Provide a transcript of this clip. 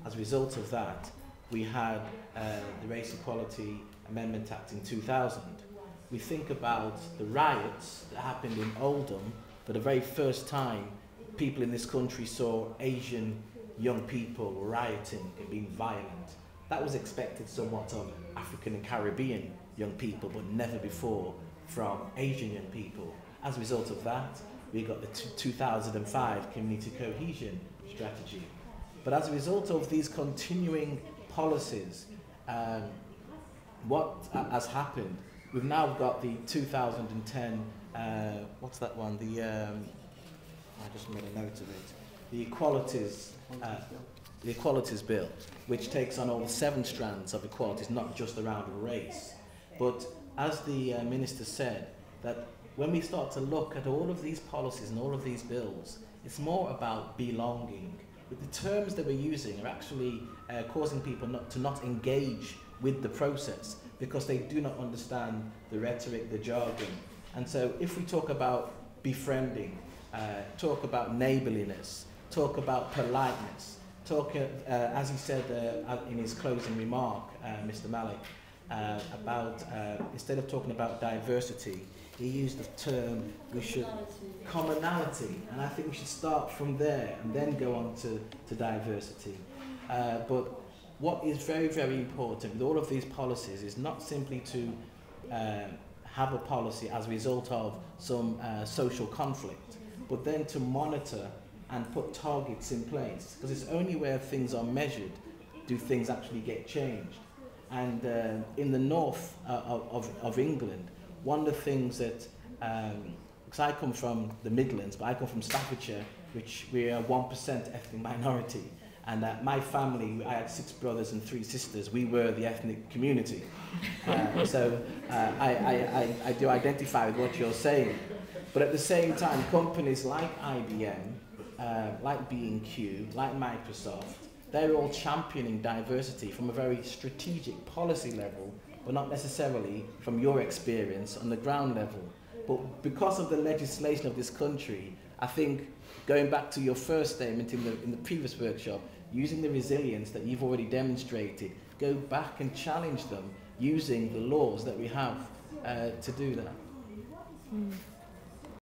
As a result of that, we had the Race Equality Amendment Act in 2000. We think about the riots that happened in Oldham. For the very first time, people in this country saw Asian young people rioting and being violent. That was expected somewhat of African and Caribbean young people, but never before from Asian young people. As a result of that, we got the 2005 Community Cohesion Strategy. But as a result of these continuing policies, what has happened, we've now got the 2010, what's that one? I just made a note of it. The Equalities Bill, which takes on all the 7 strands of equalities, not just around race. But as the Minister said, that when we start to look at all of these policies and all of these bills, it's more about belonging. The terms that we're using are actually causing people to not engage with the process because they do not understand the rhetoric, the jargon. And so if we talk about befriending, talk about neighbourliness, talk about politeness, talk, as he said in his closing remark, Mr. Malik, about, instead of talking about diversity, he used the term commonality, and I think we should start from there and then go on to diversity. But what is very, very important with all of these policies is not simply to have a policy as a result of some social conflict, but then to monitor and put targets in place, because it's only where things are measured do things actually get changed. And in the north of England, one of the things that, because I come from the Midlands, but I come from Staffordshire, which we're a 1% ethnic minority, and my family, I had 6 brothers and 3 sisters, we were the ethnic community. So I do identify with what you're saying. But at the same time, companies like IBM, like B&Q, like Microsoft, they're all championing diversity from a very strategic policy level, but not necessarily from your experience on the ground level. But because of the legislation of this country, I think, going back to your first statement in the previous workshop, using the resilience that you've already demonstrated, go back and challenge them using the laws that we have to do that.